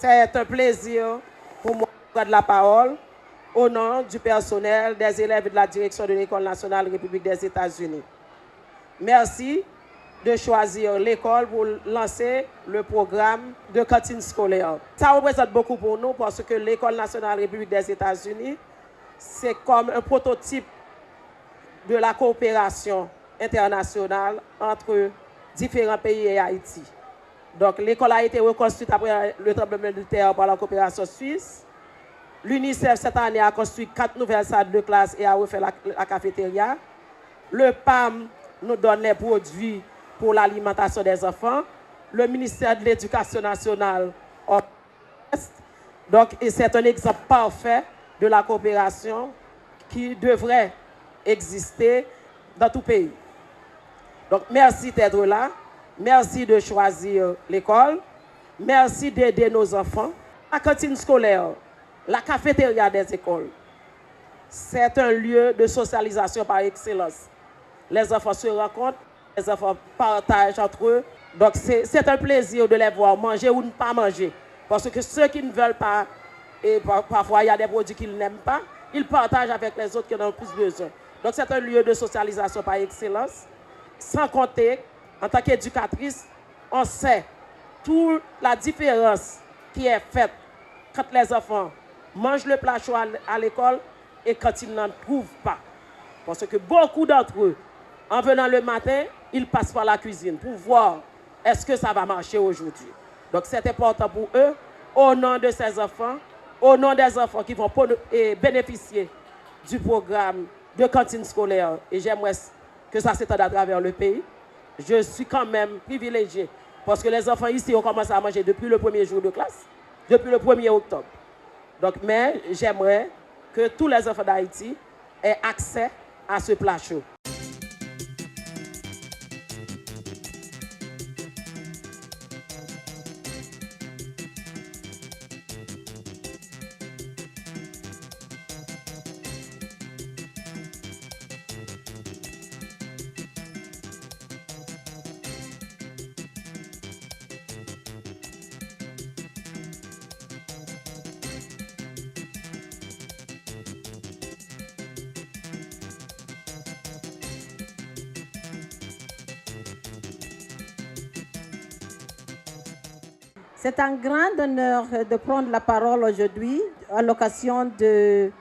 C'est un plaisir pour moi de prendre la parole au nom du personnel, des élèves et de la direction de l'École nationale République des États-Unis. Merci de choisir l'école pour lancer le programme de cantine scolaire. Ça représente beaucoup pour nous parce que l'École nationale République des États-Unis, c'est comme un prototype de la coopération internationale entre différents pays et Haïti. Donc l'école a été reconstruite après le tremblement de terre par la coopération suisse. L'UNICEF cette année a construit 4 nouvelles salles de classe et a refait la cafétéria. Le PAM nous donne les produits pour l'alimentation des enfants. Le ministère de l'Éducation nationale, donc c'est un exemple parfait de la coopération qui devrait exister dans tout pays. Donc merci d'être là, merci de choisir l'école, merci d'aider nos enfants. La cantine scolaire, la cafétéria des écoles, c'est un lieu de socialisation par excellence. Les enfants se rencontrent, les enfants partagent entre eux. Donc c'est un plaisir de les voir manger ou ne pas manger. Parce que ceux qui ne veulent pas, et parfois il y a des produits qu'ils n'aiment pas, ils partagent avec les autres qui en ont plus besoin. Donc c'est un lieu de socialisation par excellence. Sans compter, en tant qu'éducatrice, on sait toute la différence qui est faite quand les enfants mangent le plat chaud à l'école et quand ils n'en trouvent pas. Parce que beaucoup d'entre eux, en venant le matin, ils passent par la cuisine pour voir est-ce que ça va marcher aujourd'hui. Donc c'est important pour eux, au nom de ces enfants, au nom des enfants qui vont bénéficier du programme de cantine scolaire. Et j'aimerais que ça s'étende à travers le pays. Je suis quand même privilégiée parce que les enfants ici ont commencé à manger depuis le premier jour de classe, depuis le 1er octobre. Donc, mais j'aimerais que tous les enfants d'Haïti aient accès à ce plat chaud. C'est un grand honneur de prendre la parole aujourd'hui à l'occasion du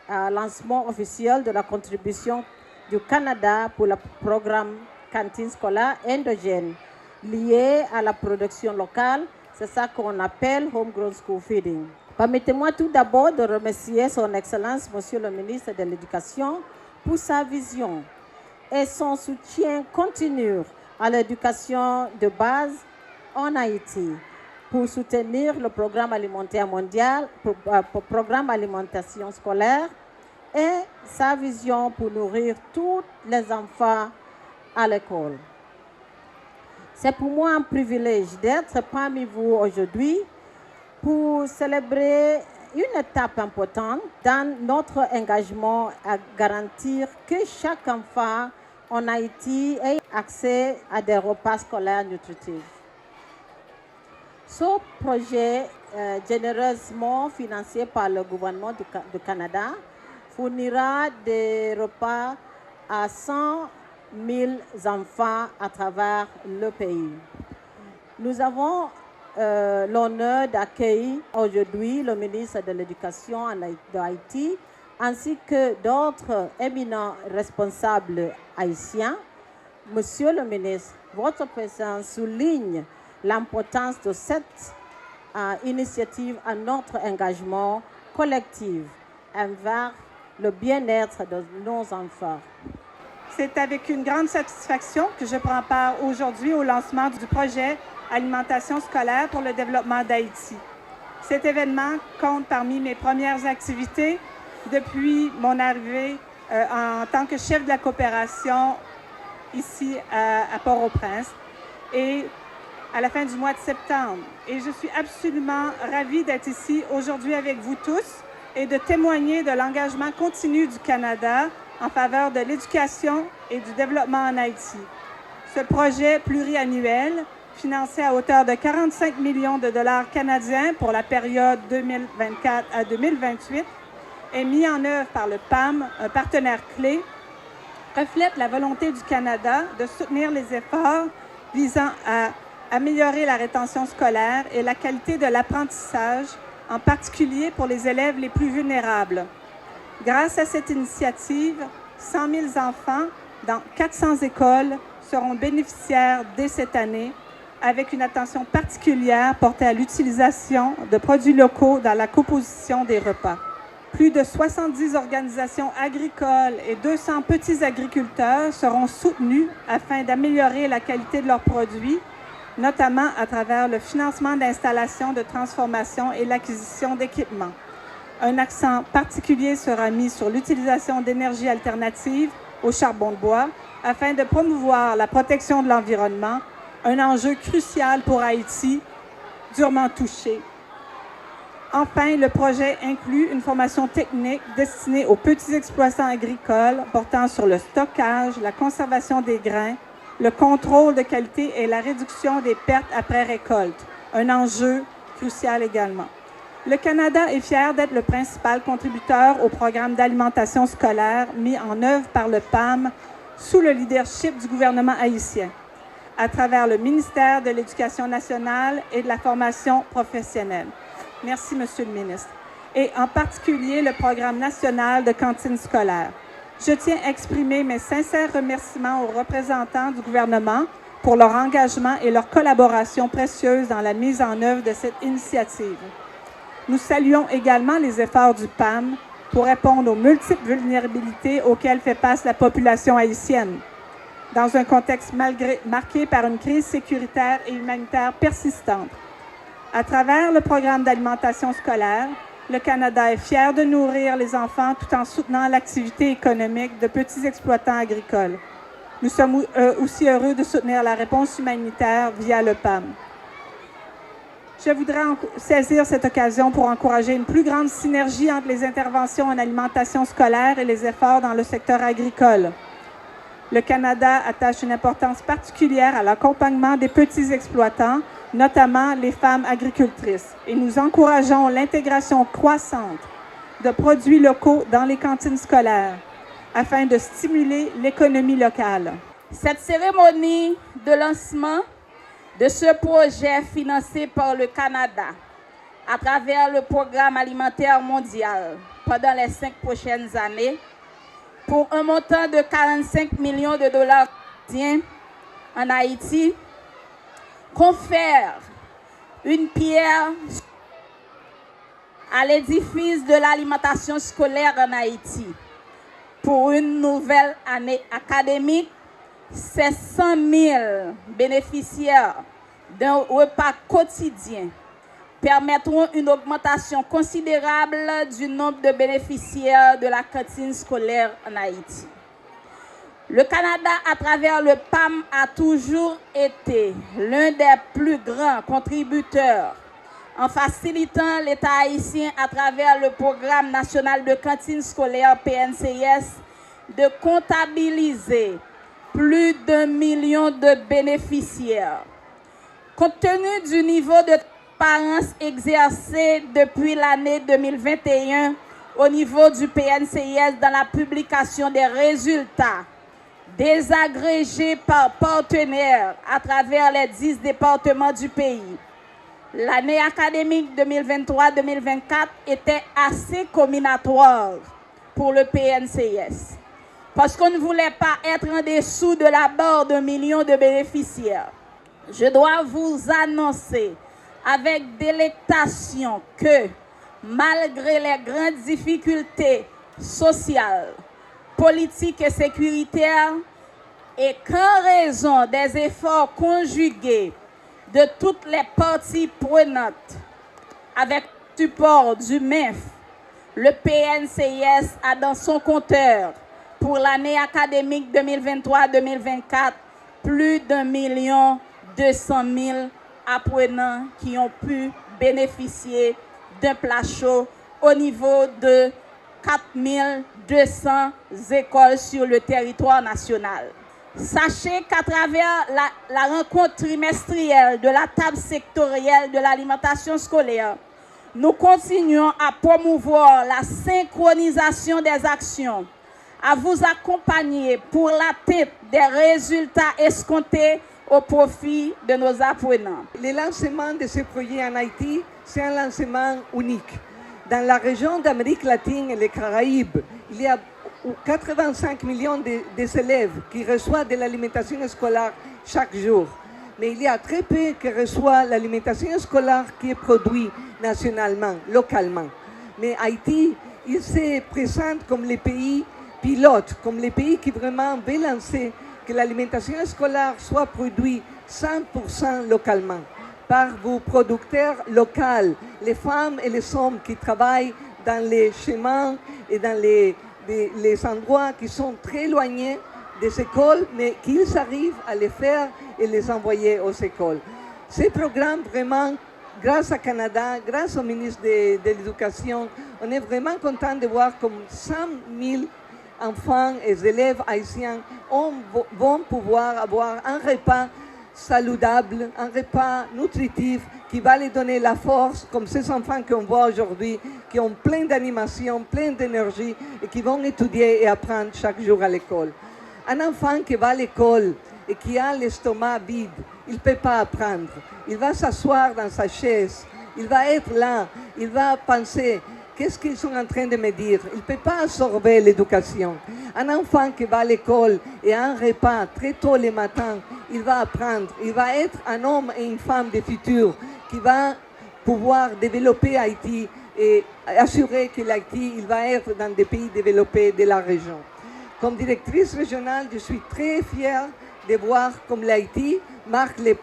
lancement officiel de la contribution du Canada pour le programme cantine scolaire endogène lié à la production locale. C'est ça qu'on appelle Homegrown School Feeding. Permettez-moi tout d'abord de remercier son Excellence, Monsieur le ministre de l'Éducation, pour sa vision et son soutien continu à l'éducation de base en Haïti, pour soutenir le programme alimentaire mondial, programme alimentation scolaire et sa vision pour nourrir tous les enfants à l'école. C'est pour moi un privilège d'être parmi vous aujourd'hui pour célébrer une étape importante dans notre engagement à garantir que chaque enfant en Haïti ait accès à des repas scolaires nutritifs. Ce projet, généreusement financé par le gouvernement du Canada, fournira des repas à 100 000 enfants à travers le pays. Nous avons l'honneur d'accueillir aujourd'hui le ministre de l'Éducation d'Haïti ainsi que d'autres éminents responsables haïtiens. Monsieur le ministre, votre présence souligne l'importance de cette initiative à notre engagement collectif envers le bien-être de nos enfants. C'est avec une grande satisfaction que je prends part aujourd'hui au lancement du projet Alimentation scolaire pour le développement d'Haïti. Cet événement compte parmi mes premières activités depuis mon arrivée en tant que chef de la coopération ici à Port-au-Prince et à la fin du mois de septembre. Et je suis absolument ravie d'être ici aujourd'hui avec vous tous et de témoigner de l'engagement continu du Canada en faveur de l'éducation et du développement en Haïti. Ce projet pluriannuel financé à hauteur de 45 millions de dollars canadiens pour la période 2024 à 2028, est mis en œuvre par le PAM, un partenaire clé, reflète la volonté du Canada de soutenir les efforts visant à améliorer la rétention scolaire et la qualité de l'apprentissage, en particulier pour les élèves les plus vulnérables. Grâce à cette initiative, 100 000 enfants dans 400 écoles seront bénéficiaires dès cette année, avec une attention particulière portée à l'utilisation de produits locaux dans la composition des repas. Plus de 70 organisations agricoles et 200 petits agriculteurs seront soutenus afin d'améliorer la qualité de leurs produits, notamment à travers le financement d'installations de transformation et l'acquisition d'équipements. Un accent particulier sera mis sur l'utilisation d'énergies alternatives au charbon de bois afin de promouvoir la protection de l'environnement, un enjeu crucial pour Haïti, durement touché. Enfin, le projet inclut une formation technique destinée aux petits exploitants agricoles portant sur le stockage, la conservation des grains, le contrôle de qualité et la réduction des pertes après récolte, un enjeu crucial également. Le Canada est fier d'être le principal contributeur au programme d'alimentation scolaire mis en œuvre par le PAM sous le leadership du gouvernement haïtien, à travers le ministère de l'Éducation nationale et de la formation professionnelle. Merci, Monsieur le ministre. Et en particulier le programme national de cantine scolaire. Je tiens à exprimer mes sincères remerciements aux représentants du gouvernement pour leur engagement et leur collaboration précieuse dans la mise en œuvre de cette initiative. Nous saluons également les efforts du PAM pour répondre aux multiples vulnérabilités auxquelles fait face la population haïtienne, dans un contexte marqué par une crise sécuritaire et humanitaire persistante. À travers le programme d'alimentation scolaire, le Canada est fier de nourrir les enfants tout en soutenant l'activité économique de petits exploitants agricoles. Nous sommes aussi heureux de soutenir la réponse humanitaire via le PAM. Je voudrais saisir cette occasion pour encourager une plus grande synergie entre les interventions en alimentation scolaire et les efforts dans le secteur agricole. Le Canada attache une importance particulière à l'accompagnement des petits exploitants, notamment les femmes agricultrices, et nous encourageons l'intégration croissante de produits locaux dans les cantines scolaires afin de stimuler l'économie locale. Cette cérémonie de lancement de ce projet financé par le Canada à travers le Programme alimentaire mondial pendant les 5 prochaines années pour un montant de 45 millions de dollars canadiens en Haïti confère une pierre à l'édifice de l'alimentation scolaire en Haïti. Pour une nouvelle année académique, ces 100 000 bénéficiaires d'un repas quotidien permettront une augmentation considérable du nombre de bénéficiaires de la cantine scolaire en Haïti. Le Canada, à travers le PAM, a toujours été l'un des plus grands contributeurs en facilitant l'État haïtien à travers le Programme national de cantine scolaire PNCS de comptabiliser plus d'1 million de bénéficiaires. Compte tenu du niveau de transparence exercé depuis l'année 2021 au niveau du PNCS dans la publication des résultats désagrégés par partenaires à travers les 10 départements du pays, l'année académique 2023-2024 était assez combinatoire pour le PNCS parce qu'on ne voulait pas être en dessous de la barre d'1 million de bénéficiaires. Je dois vous annoncer avec délectation que malgré les grandes difficultés sociales, politiques et sécuritaires, et qu'en raison des efforts conjugués de toutes les parties prenantes avec le support du MEF, le PNCS a dans son compteur pour l'année académique 2023-2024 plus d'1 200 000 apprenants qui ont pu bénéficier d'un plat chaud au niveau de 4 200 écoles sur le territoire national. Sachez qu'à travers la rencontre trimestrielle de la table sectorielle de l'alimentation scolaire, nous continuons à promouvoir la synchronisation des actions, à vous accompagner pour l'atteinte des résultats escomptés au profit de nos apprenants. Le lancement de ce projet en Haïti, c'est un lancement unique. Dans la région d'Amérique latine et les Caraïbes, il y a 85 millions d'élèves qui reçoivent de l'alimentation scolaire chaque jour. Mais il y a très peu qui reçoivent l'alimentation scolaire qui est produite nationalement, localement. Mais Haïti, il se présente comme les pays pilotes, comme les pays qui vraiment veulent lancer que l'alimentation scolaire soit produite 100% localement par vos producteurs locaux, les femmes et les hommes qui travaillent dans les chemins et dans les endroits qui sont très éloignés des écoles, mais qu'ils arrivent à les faire et les envoyer aux écoles. Ces programmes, vraiment, grâce à Canada, grâce au ministre de l'Éducation, on est vraiment content de voir comme 100 000 enfants et élèves haïtiens vont pouvoir avoir un repas saludable, un repas nutritif qui va les donner la force, comme ces enfants qu'on voit aujourd'hui, qui ont plein d'animation, plein d'énergie et qui vont étudier et apprendre chaque jour à l'école. Un enfant qui va à l'école et qui a l'estomac vide, il ne peut pas apprendre. Il va s'asseoir dans sa chaise, il va être là, il va penser, qu'est-ce qu'ils sont en train de me dire? Il ne peut pas absorber l'éducation. Un enfant qui va à l'école et a un repas très tôt le matin, il va apprendre. Il va être un homme et une femme de futur qui va pouvoir développer Haïti et assurer que l'Haïti il va être dans des pays développés de la région. Comme directrice régionale, je suis très fière de voir comme l'Haïti marque les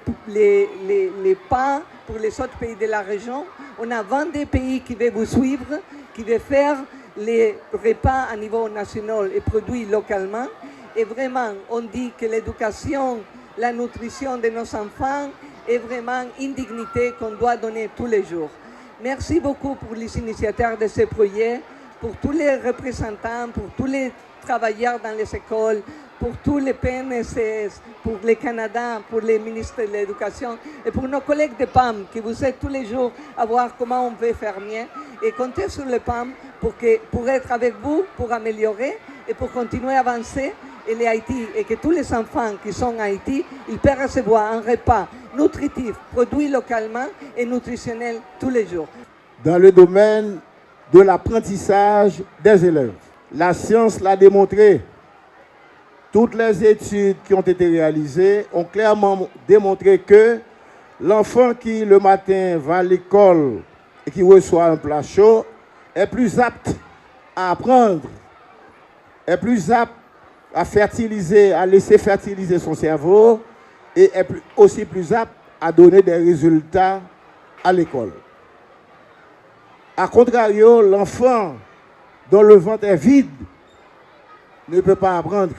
pas pour les autres pays de la région. On a 22 pays qui veulent vous suivre, qui veulent faire les repas à niveau national et produits localement. Et vraiment, on dit que l'éducation, la nutrition de nos enfants est vraiment une dignité qu'on doit donner tous les jours. Merci beaucoup pour les initiateurs de ce projet, pour tous les représentants, pour tous les travailleurs dans les écoles, pour tous les PNSS, pour le Canada, pour les ministres de l'Éducation et pour nos collègues de PAM qui vous aident tous les jours à voir comment on peut faire mieux et compter sur le PAM pour être avec vous, pour améliorer et pour continuer à avancer et les Haïti et que tous les enfants qui sont en Haïti, ils peuvent recevoir un repas nutritif, produit localement et nutritionnel tous les jours. Dans le domaine de l'apprentissage des élèves, la science l'a démontré. Toutes les études qui ont été réalisées ont clairement démontré que l'enfant qui le matin va à l'école et qui reçoit un plat chaud est plus apte à apprendre, est plus apte à fertiliser, à laisser fertiliser son cerveau et est aussi plus apte à donner des résultats à l'école. A contrario, l'enfant dont le ventre est vide ne peut pas apprendre.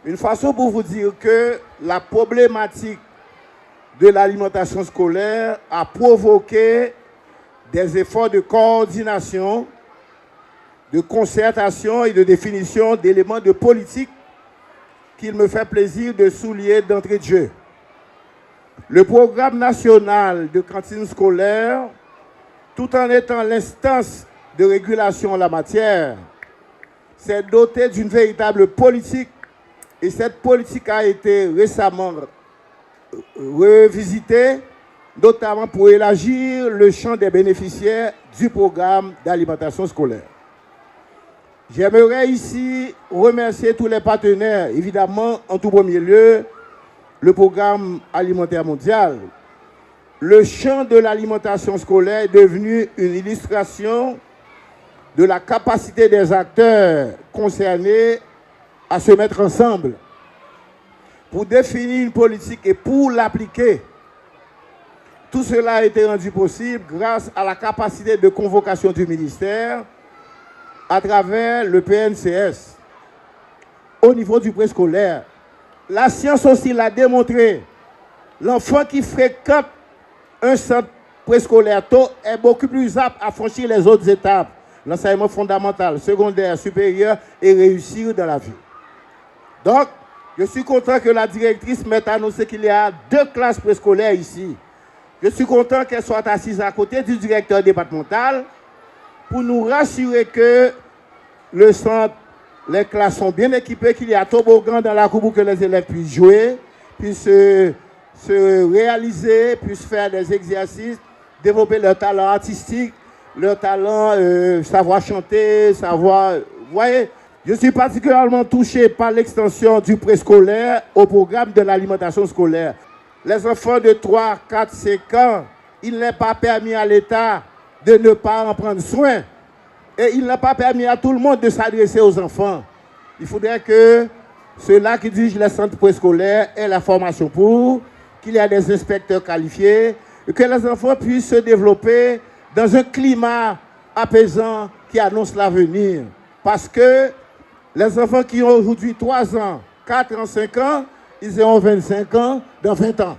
Une façon pour vous dire que la problématique de l'alimentation scolaire a provoqué des efforts de coordination, de concertation et de définition d'éléments de politique qu'il me fait plaisir de souligner d'entrée de jeu. Le programme national de cantine scolaire, tout en étant l'instance de régulation en la matière, s'est doté d'une véritable politique et cette politique a été récemment revisitée, notamment pour élargir le champ des bénéficiaires du programme d'alimentation scolaire. J'aimerais ici remercier tous les partenaires, évidemment, en tout premier lieu, le programme alimentaire mondial. Le champ de l'alimentation scolaire est devenu une illustration de la capacité des acteurs concernés à se mettre ensemble pour définir une politique et pour l'appliquer. Tout cela a été rendu possible grâce à la capacité de convocation du ministère à travers le PNCS. Au niveau du préscolaire, la science aussi l'a démontré. L'enfant qui fréquente un centre préscolaire tôt est beaucoup plus apte à franchir les autres étapes, l'enseignement fondamental, secondaire, supérieur et réussir dans la vie. Donc, Je suis content que la directrice m'ait annoncé qu'il y a 2 classes préscolaires ici. Je suis content qu'elle soit assise à côté du directeur départemental pour nous rassurer que le centre, les classes sont bien équipées, qu'il y a toboggan dans la cour pour que les élèves puissent jouer, puissent se réaliser, puissent faire des exercices, développer leur talent artistique, leur talent, savoir chanter, savoir... Vous voyez, je suis particulièrement touché par l'extension du préscolaire au programme de l'alimentation scolaire. Les enfants de 3, 4, 5 ans, il n'est pas permis à l'État de ne pas en prendre soin. Et il n'est pas permis à tout le monde de s'adresser aux enfants. Il faudrait que ceux-là qui dirigent les centres préscolaires aient la formation pour, qu'il y ait des inspecteurs qualifiés, et que les enfants puissent se développer dans un climat apaisant qui annonce l'avenir. Parce que les enfants qui ont aujourd'hui 3 ans, 4 ans, 5 ans, ils auront 25 ans dans 20 ans.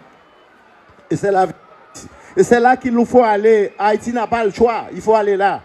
Et c'est là qu'il nous faut aller. Haïti n'a pas le choix, il faut aller là.